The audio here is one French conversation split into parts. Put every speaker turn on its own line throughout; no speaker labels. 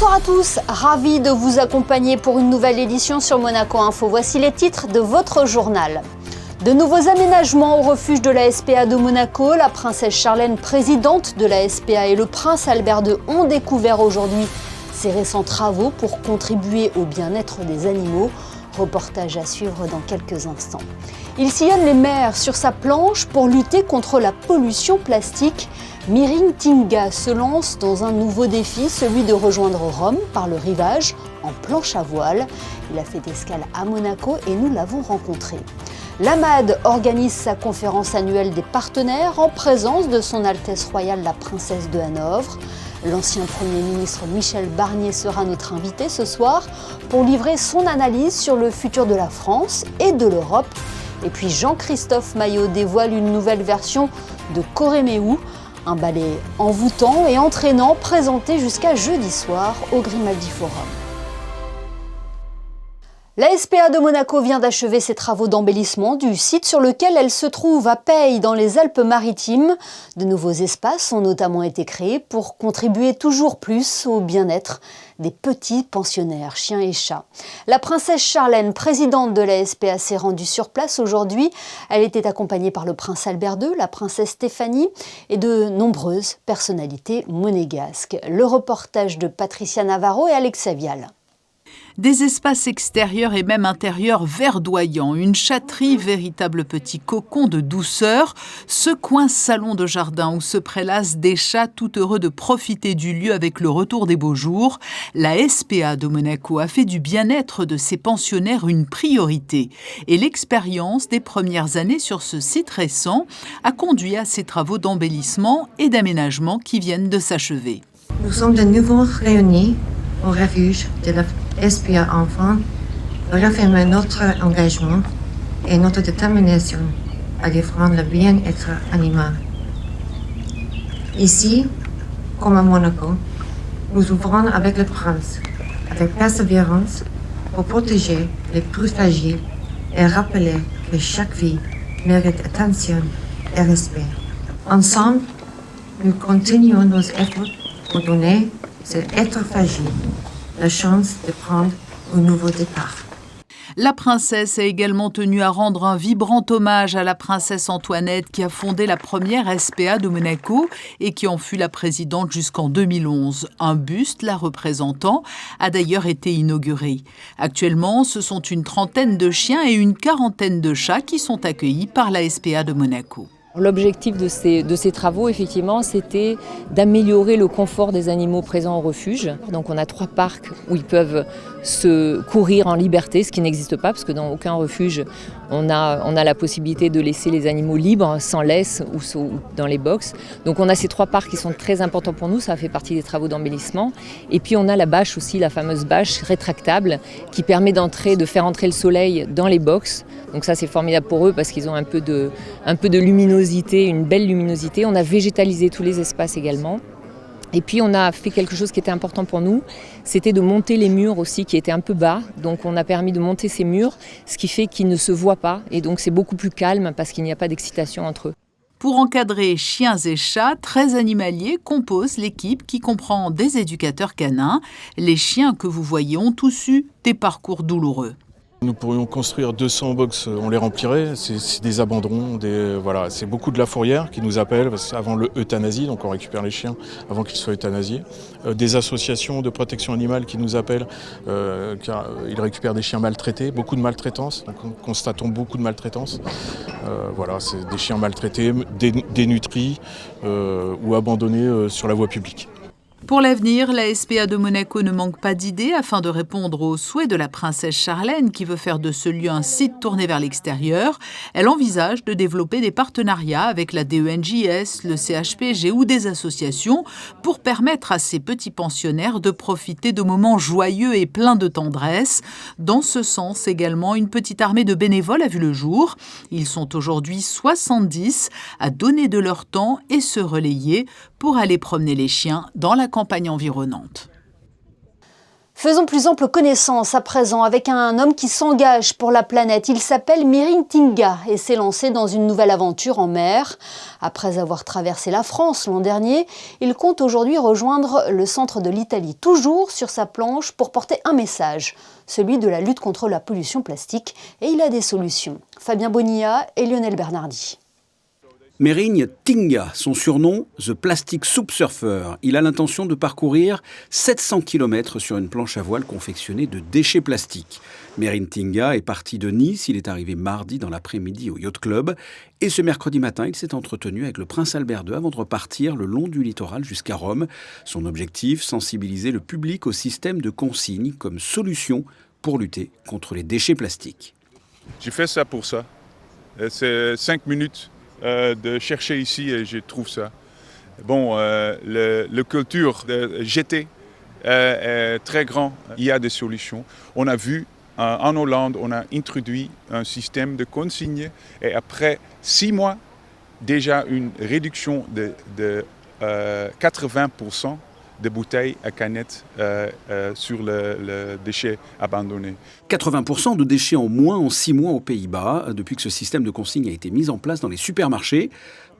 Bonsoir à tous, ravi de vous accompagner pour une nouvelle édition sur Monaco Info. Voici les titres de votre journal. De nouveaux aménagements au refuge de la SPA de Monaco. La princesse Charlène, présidente de la SPA, et le prince Albert II ont découvert aujourd'hui ces récents travaux pour contribuer au bien-être des animaux. Reportage à suivre dans quelques instants. Il sillonne les mers sur sa planche pour lutter contre la pollution plastique. Miring Tinga se lance dans un nouveau défi, celui de rejoindre Rome par le rivage en planche à voile. Il a fait escale à Monaco et nous l'avons rencontré. L'AMAD organise sa conférence annuelle des partenaires en présence de son Altesse royale la princesse de Hanovre. L'ancien Premier ministre Michel Barnier sera notre invité ce soir pour livrer son analyse sur le futur de la France et de l'Europe. Et puis Jean-Christophe Maillot dévoile une nouvelle version de Coréméou, un ballet envoûtant et entraînant présenté jusqu'à jeudi soir au Grimaldi Forum. La SPA de Monaco vient d'achever ses travaux d'embellissement du site sur lequel elle se trouve à Peille dans les Alpes-Maritimes. De nouveaux espaces ont notamment été créés pour contribuer toujours plus au bien-être des petits pensionnaires, chiens et chats. La princesse Charlène, présidente de la SPA, s'est rendue sur place aujourd'hui. Elle était accompagnée par le prince Albert II, la princesse Stéphanie et de nombreuses personnalités monégasques. Le reportage de Patricia Navarro et Alexa Vial.
Des espaces extérieurs et même intérieurs verdoyants, une chatterie, véritable petit cocon de douceur, ce coin salon de jardin où se prélassent des chats tout heureux de profiter du lieu avec le retour des beaux jours. La SPA de Monaco a fait du bien-être de ses pensionnaires une priorité et l'expérience des premières années sur ce site récent a conduit à ces travaux d'embellissement et d'aménagement qui viennent de s'achever.
Nous sommes de nouveau réunis au refuge de la SPA Enfants pour réaffirmer notre engagement et notre détermination à défendre le bien-être animal. Ici, comme à Monaco, nous ouvrons avec le prince, avec persévérance, pour protéger les plus fragiles et rappeler que chaque vie mérite attention et respect. Ensemble, nous continuons nos efforts pour donner cet être fragile la chance de prendre un nouveau départ.
La princesse a également tenu à rendre un vibrant hommage à la princesse Antoinette qui a fondé la première SPA de Monaco et qui en fut la présidente jusqu'en 2011. Un buste la représentant a d'ailleurs été inauguré. Actuellement, ce sont une trentaine de chiens et une quarantaine de chats qui sont accueillis par la SPA de Monaco.
L'objectif de ces travaux, effectivement, c'était d'améliorer le confort des animaux présents au refuge. Donc on a 3 parcs où ils peuvent se courir en liberté, ce qui n'existe pas, parce que dans aucun refuge, on a la possibilité de laisser les animaux libres, sans laisse ou dans les box. Donc on a ces 3 parcs qui sont très importants pour nous, ça fait partie des travaux d'embellissement. Et puis on a la bâche aussi, la fameuse bâche rétractable, qui permet de faire entrer le soleil dans les box. Donc ça c'est formidable pour eux parce qu'ils ont un peu de luminosité, une belle luminosité. On a végétalisé tous les espaces également. Et puis on a fait quelque chose qui était important pour nous, c'était de monter les murs aussi qui étaient un peu bas. Donc on a permis de monter ces murs, ce qui fait qu'ils ne se voient pas. Et donc c'est beaucoup plus calme parce qu'il n'y a pas d'excitation entre eux.
Pour encadrer chiens et chats, 13 animaliers composent l'équipe qui comprend des éducateurs canins. Les chiens que vous voyez ont tous eu des parcours douloureux.
Nous pourrions construire 200 box, on les remplirait, c'est des abandons, c'est beaucoup de la fourrière qui nous appellent avant l'euthanasie, donc on récupère les chiens avant qu'ils soient euthanasiés. Des associations de protection animale qui nous appellent car ils récupèrent des chiens maltraités, beaucoup de maltraitance, donc nous constatons beaucoup de maltraitance. C'est des chiens maltraités, dénutris ou abandonnés sur la voie publique.
Pour l'avenir, la SPA de Monaco ne manque pas d'idées afin de répondre aux souhaits de la princesse Charlène qui veut faire de ce lieu un site tourné vers l'extérieur. Elle envisage de développer des partenariats avec la DENJS, le CHPG ou des associations pour permettre à ces petits pensionnaires de profiter de moments joyeux et pleins de tendresse. Dans ce sens également, une petite armée de bénévoles a vu le jour. Ils sont aujourd'hui 70 à donner de leur temps et se relayer pour aller promener les chiens dans la campagne environnante.
Faisons plus ample connaissance à présent avec un homme qui s'engage pour la planète. Il s'appelle Mering Tinga et s'est lancé dans une nouvelle aventure en mer. Après avoir traversé la France l'an dernier, il compte aujourd'hui rejoindre le centre de l'Italie, toujours sur sa planche pour porter un message, celui de la lutte contre la pollution plastique. Et il a des solutions. Fabien Bonilla et Lionel Bernardi.
Mering Tinga, son surnom, The Plastic Soup Surfer. Il a l'intention de parcourir 700 km sur une planche à voile confectionnée de déchets plastiques. Mering Tinga est parti de Nice, il est arrivé mardi dans l'après-midi au Yacht Club. Et ce mercredi matin, il s'est entretenu avec le prince Albert II avant de repartir le long du littoral jusqu'à Rome. Son objectif, sensibiliser le public au système de consigne comme solution pour lutter contre les déchets plastiques.
J'ai fait ça pour ça. C'est 5 minutes. De chercher ici et je trouve ça. Bon, le culture de jeter est très grand. Il y a des solutions. On a vu en Hollande, on a introduit un système de consigne et après 6 mois, déjà une réduction de 80% de bouteilles à canettes sur le déchet abandonné.
80% de déchets en moins en 6 mois aux Pays-Bas, depuis que ce système de consigne a été mis en place dans les supermarchés.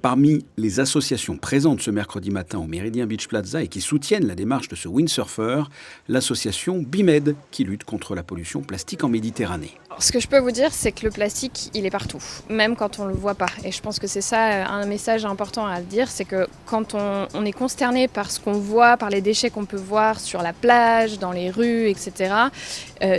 Parmi les associations présentes ce mercredi matin au Méridien Beach Plaza et qui soutiennent la démarche de ce windsurfer, l'association BIMED qui lutte contre la pollution plastique en Méditerranée.
Ce que je peux vous dire, c'est que le plastique, il est partout, même quand on ne le voit pas. Et je pense que c'est ça un message important à dire, c'est que quand on est consterné par ce qu'on voit, par les déchets qu'on peut voir sur la plage, dans les rues, etc.,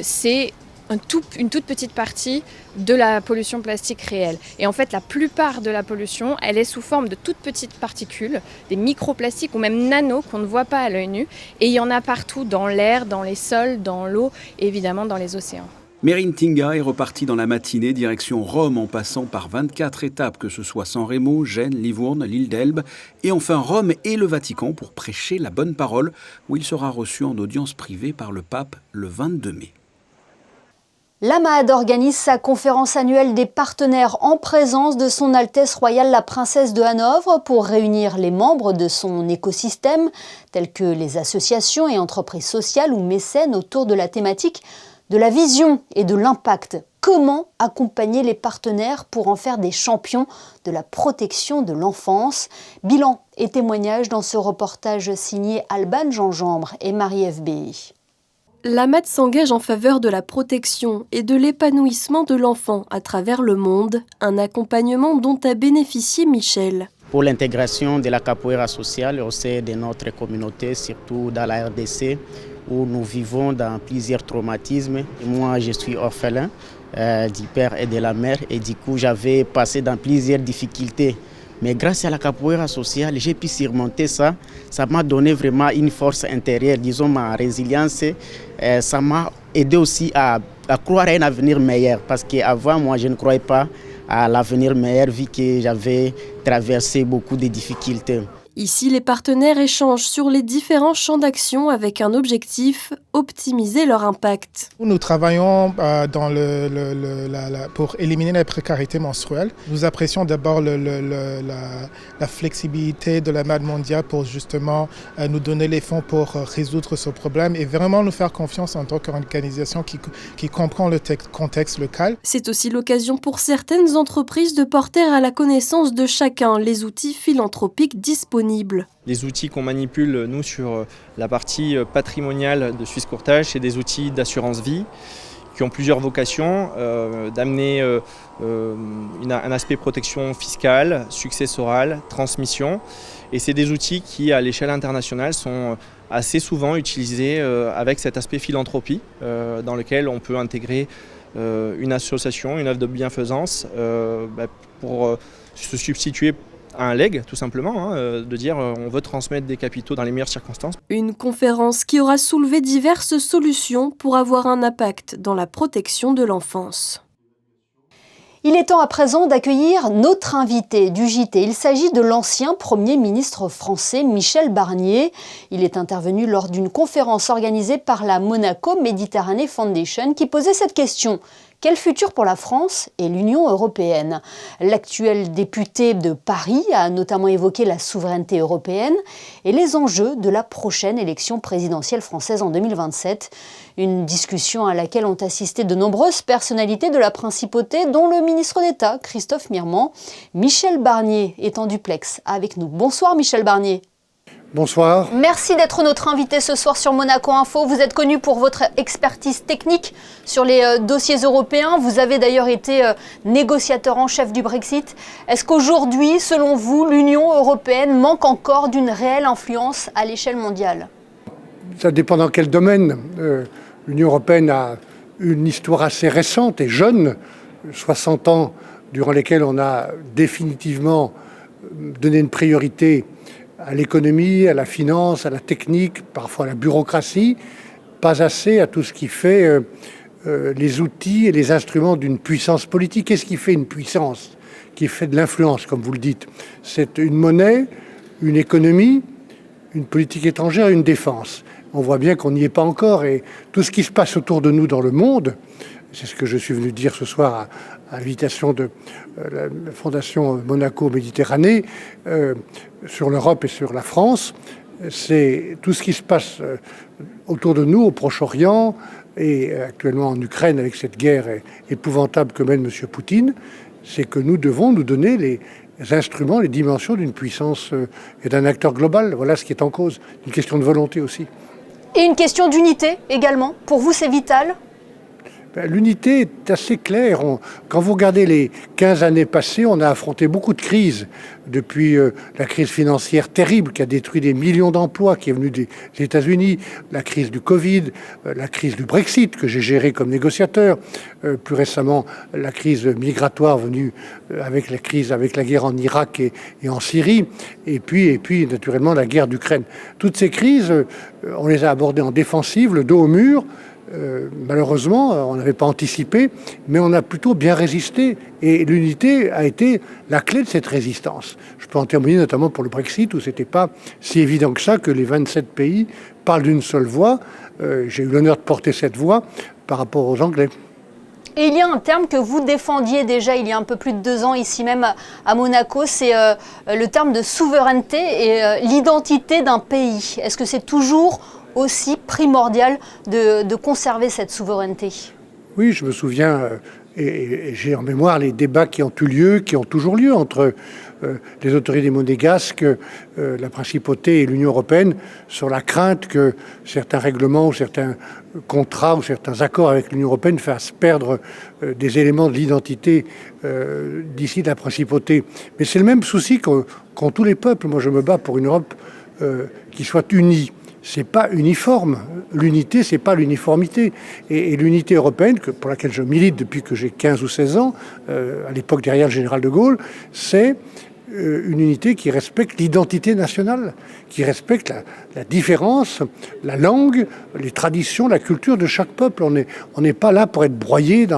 c'est une toute petite partie de la pollution plastique réelle. Et en fait, la plupart de la pollution, elle est sous forme de toutes petites particules, des microplastiques ou même nano qu'on ne voit pas à l'œil nu. Et il y en a partout dans l'air, dans les sols, dans l'eau et évidemment dans les océans.
Mering Tinga est reparti dans la matinée direction Rome en passant par 24 étapes, que ce soit San Remo, Gênes, Livourne, l'île d'Elbe et enfin Rome et le Vatican pour prêcher la bonne parole où il sera reçu en audience privée par le pape le 22 mai.
L'AMAD organise sa conférence annuelle des partenaires en présence de son Altesse royale la princesse de Hanovre pour réunir les membres de son écosystème, tels que les associations et entreprises sociales ou mécènes autour de la thématique de la vision et de l'impact. Comment accompagner les partenaires pour en faire des champions de la protection de l'enfance? Bilan et témoignages dans ce reportage signé Alban Jean-Jambre et Marie-Ève Béhy.
L'AMAD s'engage en faveur de la protection et de l'épanouissement de l'enfant à travers le monde, un accompagnement dont a bénéficié Michel.
Pour l'intégration de la capoeira sociale au sein de notre communauté, surtout dans la RDC, où nous vivons dans plusieurs traumatismes. Moi, je suis orphelin du père et de la mère et du coup, j'avais passé dans plusieurs difficultés. Mais grâce à la capoeira sociale, j'ai pu surmonter ça. Ça m'a donné vraiment une force intérieure, disons ma résilience. Ça m'a aidé aussi à croire à un avenir meilleur. Parce qu'avant, moi, je ne croyais pas à l'avenir meilleur vu que j'avais traversé beaucoup de difficultés.
Ici, les partenaires échangent sur les différents champs d'action avec un objectif, optimiser leur impact.
Nous travaillons pour éliminer la précarité menstruelle. Nous apprécions d'abord la flexibilité de l'AMAD mondiale pour justement nous donner les fonds pour résoudre ce problème et vraiment nous faire confiance en tant qu'organisation qui comprend le contexte local.
C'est aussi l'occasion pour certaines entreprises de porter à la connaissance de chacun les outils philanthropiques disponibles.
Les outils qu'on manipule, nous, sur la partie patrimoniale de Suisse Courtage, c'est des outils d'assurance vie qui ont plusieurs vocations, d'amener un aspect protection fiscale, successorale, transmission. Et c'est des outils qui, à l'échelle internationale, sont assez souvent utilisés avec cet aspect philanthropie, dans lequel on peut intégrer une association, une œuvre de bienfaisance, pour se substituer à un legs, tout simplement, de dire on veut transmettre des capitaux dans les meilleures circonstances.
Une conférence qui aura soulevé diverses solutions pour avoir un impact dans la protection de l'enfance.
Il est temps à présent d'accueillir notre invité du JT. Il s'agit de l'ancien Premier ministre français Michel Barnier. Il est intervenu lors d'une conférence organisée par la Monaco Méditerranée Foundation qui posait cette question. Quel futur pour la France et l'Union européenne? L'actuel député de Paris a notamment évoqué la souveraineté européenne et les enjeux de la prochaine élection présidentielle française en 2027. Une discussion à laquelle ont assisté de nombreuses personnalités de la principauté, dont le ministre d'État, Christophe Mirmand. Michel Barnier est en duplex avec nous. Bonsoir Michel Barnier.
Bonsoir.
Merci d'être notre invité ce soir sur Monaco Info. Vous êtes connu pour votre expertise technique sur les dossiers européens. Vous avez d'ailleurs été négociateur en chef du Brexit. Est-ce qu'aujourd'hui, selon vous, l'Union européenne manque encore d'une réelle influence à l'échelle mondiale?
Ça dépend dans quel domaine. L'Union européenne a une histoire assez récente et jeune, 60 ans durant lesquels on a définitivement donné une priorité à l'économie, à la finance, à la technique, parfois à la bureaucratie, pas assez à tout ce qui fait les outils et les instruments d'une puissance politique. Qu'est-ce qui fait une puissance? Qui fait de l'influence, comme vous le dites? C'est une monnaie, une économie, une politique étrangère et une défense. On voit bien qu'on n'y est pas encore, et tout ce qui se passe autour de nous dans le monde, c'est ce que je suis venu dire ce soir à l'invitation de la Fondation Monaco Méditerranée, sur l'Europe et sur la France. C'est tout ce qui se passe autour de nous, au Proche-Orient et actuellement en Ukraine avec cette guerre épouvantable que mène M. Poutine. C'est que nous devons nous donner les instruments, les dimensions d'une puissance et d'un acteur global. Voilà ce qui est en cause. Une question de volonté aussi.
Et une question d'unité également. Pour vous, c'est vital?
L'unité est assez claire. Quand vous regardez les 15 années passées, on a affronté beaucoup de crises. Depuis la crise financière terrible qui a détruit des millions d'emplois, qui est venue des États-Unis, la crise du Covid, la crise du Brexit que j'ai gérée comme négociateur, plus récemment la crise migratoire venue avec la guerre en Irak et en Syrie, et puis naturellement la guerre d'Ukraine. Toutes ces crises, on les a abordées en défensive, le dos au mur. Malheureusement, on n'avait pas anticipé, mais on a plutôt bien résisté. Et l'unité a été la clé de cette résistance. Je peux en témoigner notamment pour le Brexit, où ce n'était pas si évident que ça, que les 27 pays parlent d'une seule voix. J'ai eu l'honneur de porter cette voix par rapport aux Anglais.
Et il y a un terme que vous défendiez déjà il y a un peu plus de 2 ans ici même à Monaco, c'est le terme de souveraineté et l'identité d'un pays. Est-ce que c'est toujours aussi primordial de conserver cette souveraineté?
Oui, je me souviens, et j'ai en mémoire les débats qui ont eu lieu, qui ont toujours lieu entre les autorités monégasques, la principauté et l'Union européenne sur la crainte que certains règlements ou certains contrats ou certains accords avec l'Union européenne fassent perdre des éléments de l'identité d'ici de la principauté. Mais c'est le même souci qu'ont tous les peuples. Moi, je me bats pour une Europe qui soit unie. C'est pas uniforme. L'unité, c'est pas l'uniformité. Et l'unité européenne, pour laquelle je milite depuis que j'ai 15 ou 16 ans, à l'époque derrière le général de Gaulle, c'est une unité qui respecte l'identité nationale, qui respecte la différence, la langue, les traditions, la culture de chaque peuple. On n'est pas là pour être broyé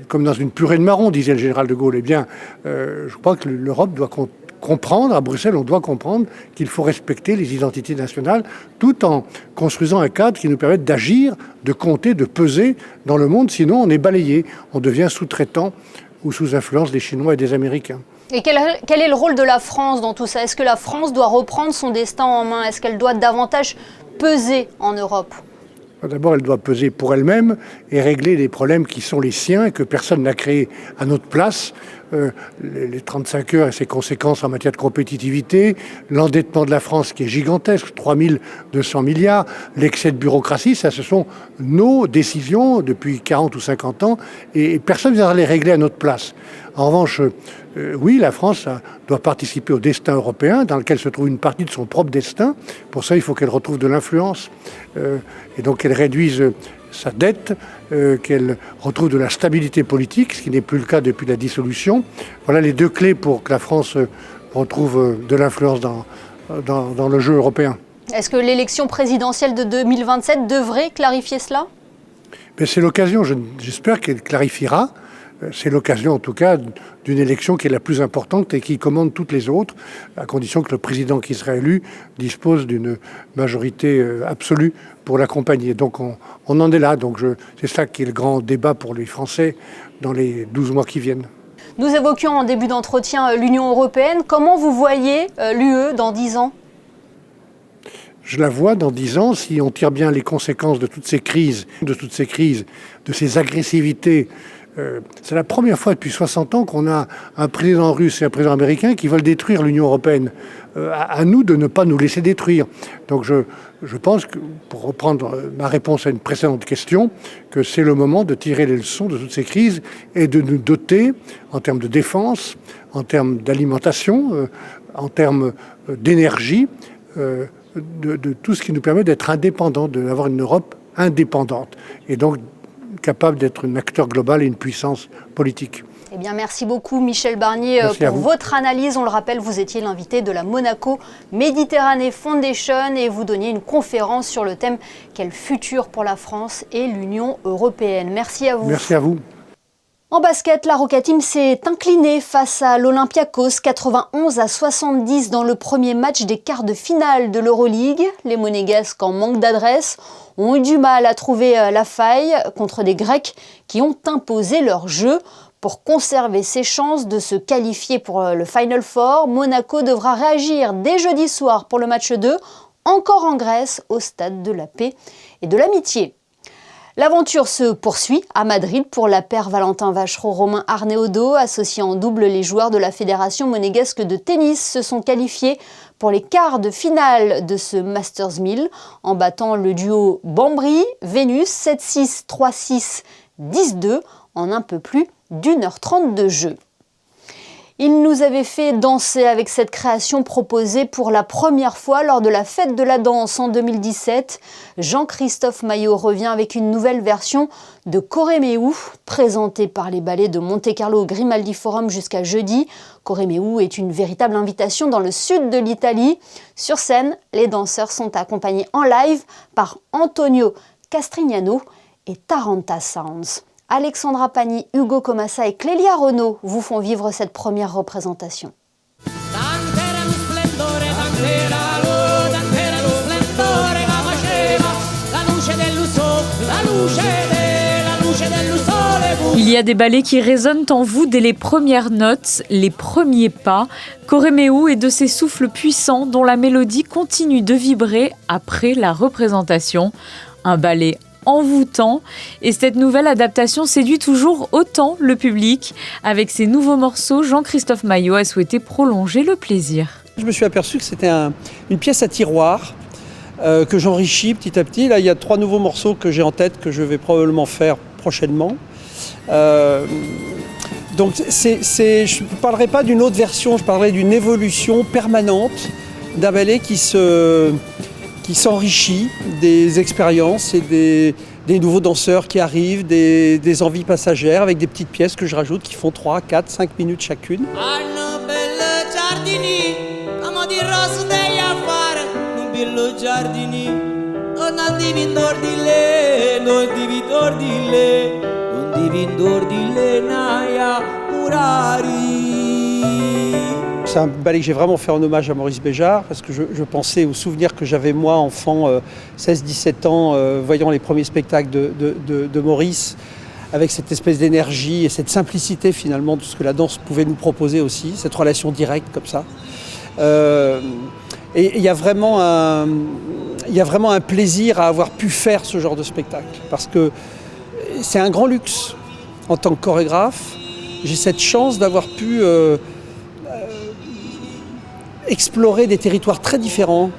comme dans une purée de marron, disait le général de Gaulle. Eh bien, je crois que l'Europe doit comprendre, à Bruxelles, on doit comprendre qu'il faut respecter les identités nationales tout en construisant un cadre qui nous permette d'agir, de compter, de peser dans le monde. Sinon, on est balayé, on devient sous-traitant ou sous influence des Chinois et des Américains.
Et quel est le rôle de la France dans tout ça? Est-ce que la France doit reprendre son destin en main? Est-ce qu'elle doit davantage peser en Europe?
D'abord, elle doit peser pour elle-même et régler les problèmes qui sont les siens et que personne n'a créés à notre place. Les 35 heures et ses conséquences en matière de compétitivité, l'endettement de la France qui est gigantesque, 3200 milliards, l'excès de bureaucratie, ça ce sont nos décisions depuis 40 ou 50 ans et personne ne viendra les régler à notre place. En revanche, oui, la France doit participer au destin européen dans lequel se trouve une partie de son propre destin. Pour ça, il faut qu'elle retrouve de l'influence et donc qu'elle réduise sa dette, qu'elle retrouve de la stabilité politique, ce qui n'est plus le cas depuis la dissolution. Voilà les 2 clés pour que la France retrouve de l'influence dans le jeu européen.
Est-ce que l'élection présidentielle de 2027 devrait clarifier cela?
Mais c'est l'occasion, j'espère qu'elle clarifiera. c'est l'occasion en tout cas d'une élection qui est la plus importante et qui commande toutes les autres, à condition que le président qui sera élu dispose d'une majorité absolue pour l'accompagner. Donc on en est là, donc c'est ça qui est le grand débat pour les Français dans les 12 mois qui viennent.
Nous évoquions en début d'entretien l'Union européenne. Comment vous voyez l'UE dans 10 ans ?
Je la vois dans 10 ans, si on tire bien les conséquences de toutes ces crises, de ces agressivités. C'est la première fois depuis 60 ans qu'on a un président russe et un président américain qui veulent détruire l'Union européenne. À nous de ne pas nous laisser détruire. Donc je pense que, pour reprendre ma réponse à une précédente question, que c'est le moment de tirer les leçons de toutes ces crises et de nous doter, en termes de défense, en termes d'alimentation, en termes d'énergie, de tout ce qui nous permet d'être indépendants, d'avoir une Europe indépendante et donc capable d'être un acteur global et une puissance politique.
Eh bien, merci beaucoup Michel Barnier pour votre analyse. On le rappelle, vous étiez l'invité de la Monaco Méditerranée Foundation et vous donniez une conférence sur le thème « Quel futur pour la France et l'Union européenne ». Merci à vous.
Merci à vous.
En basket, la Roca Team s'est inclinée face à l'Olympiakos 91-70 dans le premier match des quarts de finale de l'Euroleague. Les Monégasques, en manque d'adresse, ont eu du mal à trouver la faille contre des Grecs qui ont imposé leur jeu. Pour conserver ses chances de se qualifier pour le Final Four, Monaco devra réagir dès jeudi soir pour le match 2, encore en Grèce, au stade de la paix et de l'amitié. L'aventure se poursuit à Madrid pour la paire Valentin Vachereau-Romain Arneaudo. Associés en double, les joueurs de la Fédération monégasque de tennis se sont qualifiés pour les quarts de finale de ce Masters 1000 en battant le duo Bambry-Vénus 7-6, 3-6, 10-2 en un peu plus d'1h30 de jeu. Il nous avait fait danser avec cette création proposée pour la première fois lors de la Fête de la Danse en 2017. Jean-Christophe Maillot revient avec une nouvelle version de Corréméou, présentée par les ballets de Monte-Carlo au Grimaldi Forum jusqu'à jeudi. Corréméou est une véritable invitation dans le sud de l'Italie. Sur scène, les danseurs sont accompagnés en live par Antonio Castrignano et Taranta Sounds. Alexandra Pagny, Hugo Comassa et Clélia Renaud vous font vivre cette première représentation.
Il y a des ballets qui résonnent en vous dès les premières notes, les premiers pas. Corréméou est de ces souffles puissants dont la mélodie continue de vibrer après la représentation. Un ballet envoûtant, et cette nouvelle adaptation séduit toujours autant le public. Avec ses nouveaux morceaux, Jean-Christophe Maillot a souhaité prolonger le plaisir.
Je me suis aperçu que c'était une pièce à tiroir que j'enrichis petit à petit. Là, il y a 3 nouveaux morceaux que j'ai en tête que je vais probablement faire prochainement. Donc je ne parlerai pas d'une autre version, je parlerai d'une évolution permanente d'un ballet qui s'enrichit des expériences et des nouveaux danseurs qui arrivent, des envies passagères avec des petites pièces que je rajoute qui font 3, 4, 5 minutes chacune. C'est un ballet que j'ai vraiment fait en hommage à Maurice Béjart parce que je pensais aux souvenirs que j'avais moi, enfant, 16-17 ans, voyant les premiers spectacles de Maurice, avec cette espèce d'énergie et cette simplicité finalement de ce que la danse pouvait nous proposer aussi, cette relation directe comme ça. Et il y a vraiment un plaisir à avoir pu faire ce genre de spectacle parce que c'est un grand luxe en tant que chorégraphe. J'ai cette chance d'avoir pu explorer des territoires très différents,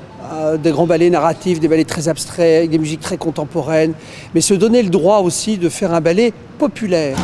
des grands ballets narratifs, des ballets très abstraits, avec des musiques très contemporaines, mais se donner le droit aussi de faire un ballet populaire.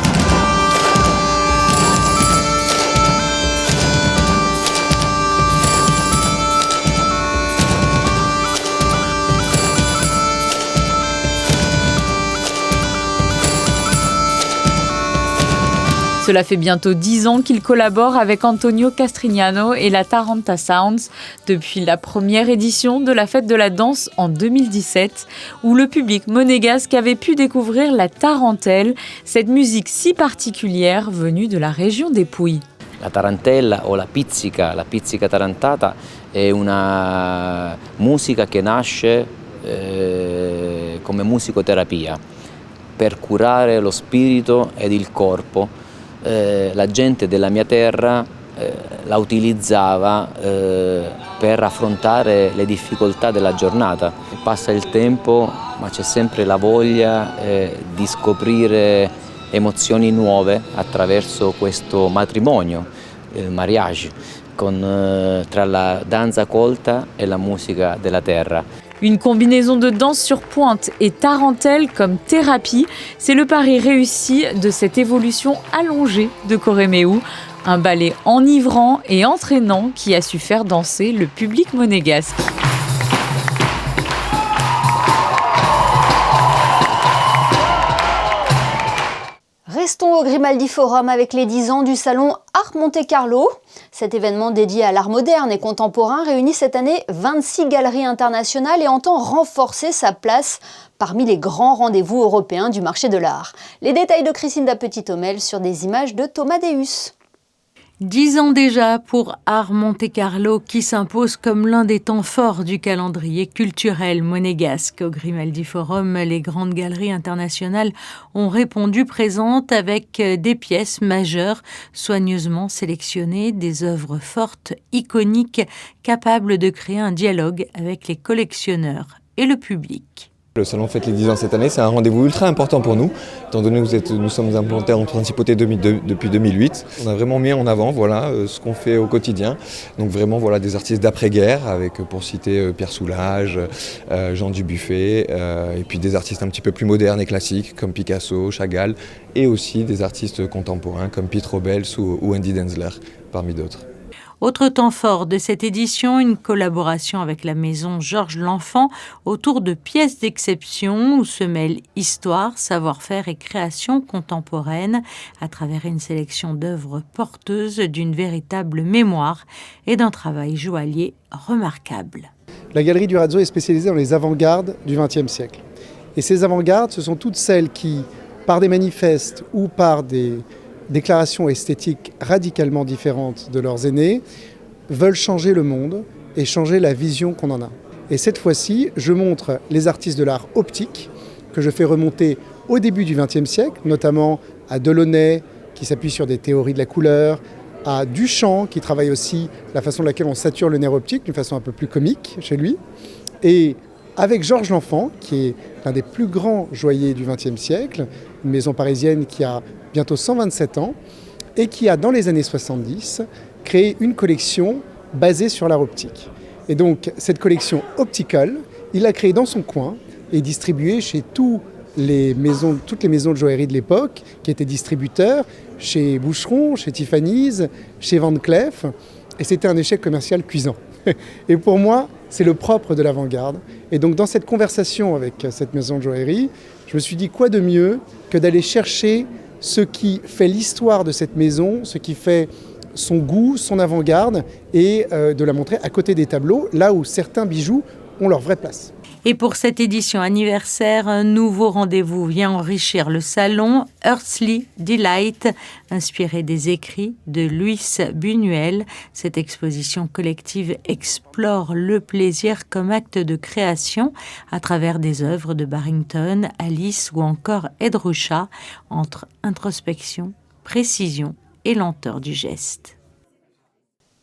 Cela fait bientôt 10 ans qu'il collabore avec Antonio Castrignano et la Taranta Sounds depuis la première édition de la Fête de la Danse en 2017, où le public monégasque avait pu découvrir la tarentelle, cette musique si particulière venue de la région des Pouilles.
La tarantella o la pizzica tarantata è una musica che nasce come musicoterapia per curare lo spirito ed il corpo. La gente della mia terra la utilizzava per affrontare le difficoltà della giornata. Passa il tempo, ma c'è sempre la voglia di scoprire emozioni nuove attraverso questo matrimonio, il mariage, tra la danza colta e la musica della terra.
Une combinaison de danse sur pointe et tarentelle comme thérapie, c'est le pari réussi de cette évolution allongée de Corrèmeu, un ballet enivrant et entraînant qui a su faire danser le public monégasque.
Restons au Grimaldi Forum avec les 10 ans du salon Art Monte-Carlo. Cet événement dédié à l'art moderne et contemporain réunit cette année 26 galeries internationales et entend renforcer sa place parmi les grands rendez-vous européens du marché de l'art. Les détails de Christine Petit-Homel sur des images de Thomas Deus.
10 ans déjà pour Art Monte-Carlo qui s'impose comme l'un des temps forts du calendrier culturel monégasque. Au Grimaldi Forum, les grandes galeries internationales ont répondu présentes avec des pièces majeures soigneusement sélectionnées, des œuvres fortes, iconiques, capables de créer un dialogue avec les collectionneurs et le public.
Le salon fête les 10 ans cette année, c'est un rendez-vous ultra important pour nous, étant donné que nous sommes implantés en Principauté depuis 2008. On a vraiment mis en avant ce qu'on fait au quotidien. Donc vraiment des artistes d'après-guerre, avec pour citer Pierre Soulages, Jean Dubuffet, et puis des artistes un petit peu plus modernes et classiques comme Picasso, Chagall, et aussi des artistes contemporains comme Pietro Bells ou Andy Denzler, parmi d'autres.
Autre temps fort de cette édition, une collaboration avec la maison Georges L'Enfant autour de pièces d'exception où se mêlent histoire, savoir-faire et création contemporaine à travers une sélection d'œuvres porteuses d'une véritable mémoire et d'un travail joaillier remarquable.
La Galerie du Razzo est spécialisée dans les avant-gardes du XXe siècle. Et ces avant-gardes, ce sont toutes celles qui, par des manifestes ou par des déclarations esthétiques radicalement différentes de leurs aînés, veulent changer le monde et changer la vision qu'on en a. Et cette fois-ci, je montre les artistes de l'art optique que je fais remonter au début du XXe siècle, notamment à Delaunay, qui s'appuie sur des théories de la couleur, à Duchamp, qui travaille aussi la façon de laquelle on sature le nerf optique, d'une façon un peu plus comique chez lui, et avec Georges L'Enfant, qui est l'un des plus grands joailliers du XXe siècle, une maison parisienne qui a bientôt 127 ans, et qui a, dans les années 70, créé une collection basée sur l'art optique. Et donc, cette collection Optical, il l'a créée dans son coin et distribuée chez toutes les maisons de joaillerie de l'époque, qui étaient distributeurs, chez Boucheron, chez Tiffany's, chez Van Cleef, et c'était un échec commercial cuisant. Et pour moi, c'est le propre de l'avant-garde. Et donc, dans cette conversation avec cette maison de joaillerie, je me suis dit quoi de mieux que d'aller chercher ce qui fait l'histoire de cette maison, ce qui fait son goût, son avant-garde, et de la montrer à côté des tableaux, là où certains bijoux ont leur vraie place.
Et pour cette édition anniversaire, un nouveau rendez-vous vient enrichir le salon, Earthly Delight, inspiré des écrits de Luis Buñuel. Cette exposition collective explore le plaisir comme acte de création à travers des œuvres de Barrington, Alice ou encore Edrusha, entre introspection, précision et lenteur du geste.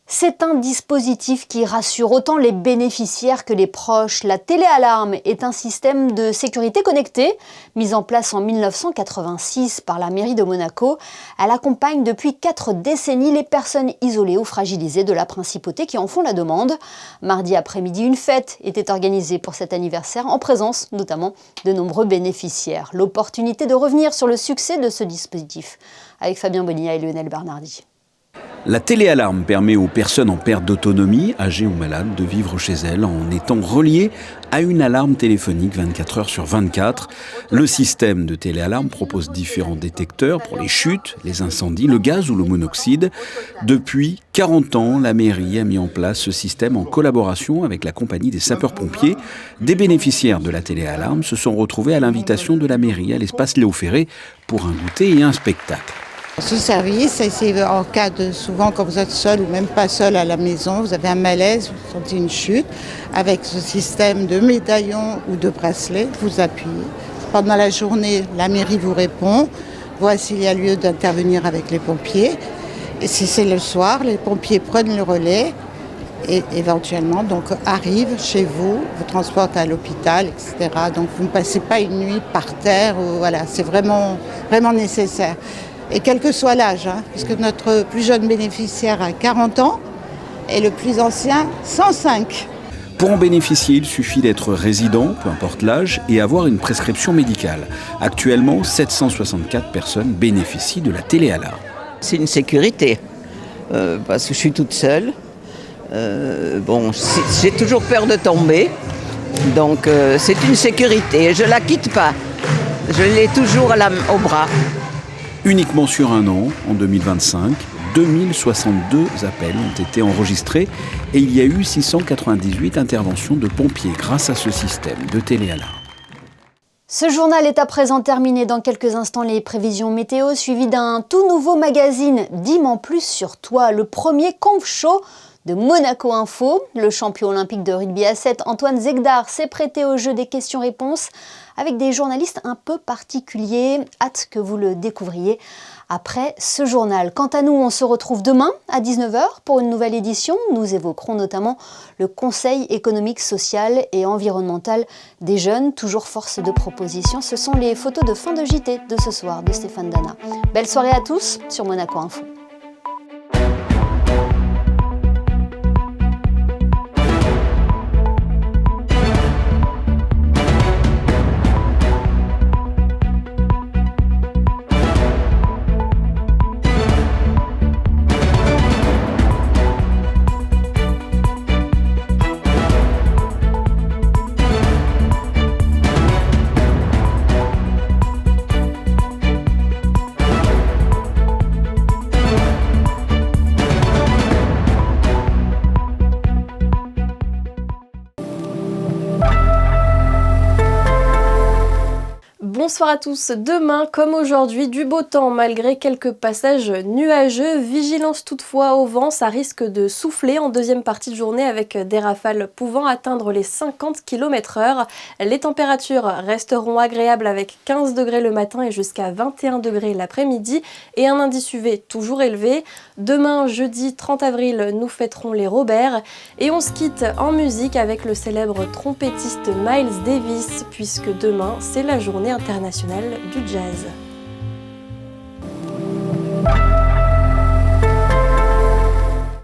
C'est un dispositif qui rassure autant les bénéficiaires que les proches. La téléalarme est un système de sécurité connecté mis en place en 1986 par la mairie de Monaco. Elle accompagne depuis 4 décennies les personnes isolées ou fragilisées de la principauté qui en font la demande. Mardi après-midi, une fête était organisée pour cet anniversaire en présence notamment de nombreux bénéficiaires. L'opportunité de revenir sur le succès de ce dispositif avec Fabien Bonilla et Lionel Bernardi.
La téléalarme permet aux personnes en perte d'autonomie, âgées ou malades, de vivre chez elles en étant reliées à une alarme téléphonique 24 heures sur 24. Le système de téléalarme propose différents détecteurs pour les chutes, les incendies, le gaz ou le monoxyde. Depuis 40 ans, la mairie a mis en place ce système en collaboration avec la compagnie des sapeurs-pompiers. Des bénéficiaires de la téléalarme se sont retrouvés à l'invitation de la mairie à l'espace Léo Ferré pour un goûter et un spectacle.
Ce service, c'est en cas de, souvent quand vous êtes seul ou même pas seul à la maison, vous avez un malaise, vous sentez une chute, avec ce système de médaillon ou de bracelet, vous appuyez. Pendant la journée, la mairie vous répond, voit s'il y a lieu d'intervenir avec les pompiers. Et si c'est le soir, les pompiers prennent le relais et éventuellement donc arrivent chez vous, vous transportent à l'hôpital, etc. Donc vous ne passez pas une nuit par terre, voilà, c'est vraiment nécessaire. Et quel que soit l'âge, puisque notre plus jeune bénéficiaire a 40 ans et le plus ancien 105.
Pour en bénéficier, il suffit d'être résident, peu importe l'âge, et avoir une prescription médicale. Actuellement, 764 personnes bénéficient de la téléalarme.
C'est une sécurité, parce que je suis toute seule. J'ai toujours peur de tomber, donc c'est une sécurité. Je ne la quitte pas, je l'ai toujours au bras.
Uniquement sur un an, en 2025, 2062 appels ont été enregistrés et il y a eu 698 interventions de pompiers grâce à ce système de téléalarme.
Ce journal est à présent terminé. Dans quelques instants, les prévisions météo suivies d'un tout nouveau magazine Dis-m'en plus sur toi, le premier conf show de Monaco Info. Le champion olympique de rugby à 7, Antoine Zegdar, s'est prêté au jeu des questions-réponses avec des journalistes un peu particuliers. Hâte que vous le découvriez après ce journal. Quant à nous, on se retrouve demain à 19h pour une nouvelle édition. Nous évoquerons notamment le Conseil économique, social et environnemental des jeunes, toujours force de proposition. Ce sont les photos de fin de JT de ce soir de Stéphane Dana. Belle soirée à tous sur Monaco Info.
Bonsoir à tous. Demain, comme aujourd'hui, du beau temps malgré quelques passages nuageux. Vigilance toutefois au vent, ça risque de souffler en deuxième partie de journée avec des rafales pouvant atteindre les 50 km/h. Les températures resteront agréables avec 15 degrés le matin et jusqu'à 21 degrés l'après-midi et un indice UV toujours élevé. Demain, jeudi 30 avril, nous fêterons les Robert et on se quitte en musique avec le célèbre trompettiste Miles Davis puisque demain, c'est la journée internationale du jazz.